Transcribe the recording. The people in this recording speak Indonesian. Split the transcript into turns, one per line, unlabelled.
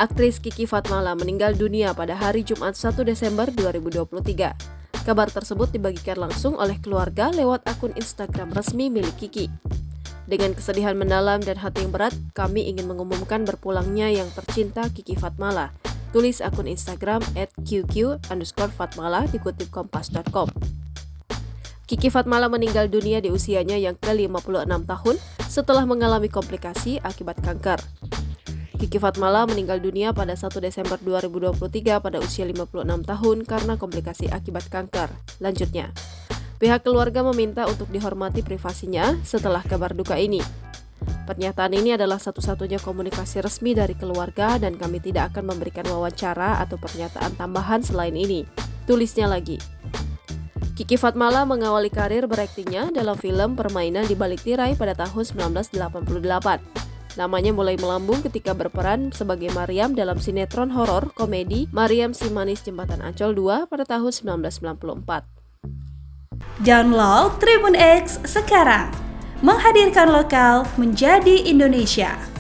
Aktris Kiki Fatmala meninggal dunia pada hari Jumat 1 Desember 2023. Kabar tersebut dibagikan langsung oleh keluarga lewat akun Instagram resmi milik Kiki. Dengan kesedihan mendalam dan hati yang berat, kami ingin mengumumkan berpulangnya yang tercinta Kiki Fatmala. Tulis akun Instagram @qq_fatmala dikutip kompas.com. Kiki Fatmala meninggal dunia di usianya yang ke-56 tahun setelah mengalami komplikasi akibat kanker. Kiki Fatmala meninggal dunia pada 1 Desember 2023 pada usia 56 tahun karena komplikasi akibat kanker. Lanjutnya, pihak keluarga meminta untuk dihormati privasinya setelah kabar duka ini. Pernyataan ini adalah satu-satunya komunikasi resmi dari keluarga dan kami tidak akan memberikan wawancara atau pernyataan tambahan selain ini. Tulisnya lagi. Kiki Fatmala mengawali karir beraktingnya dalam film Permainan di Balik Tirai pada tahun 1988. Namanya mulai melambung ketika berperan sebagai Mariam dalam sinetron horor komedi Mariam Si Manis Jembatan Ancol 2 pada tahun 1994.
Download Tribun X sekarang, menghadirkan lokal menjadi Indonesia.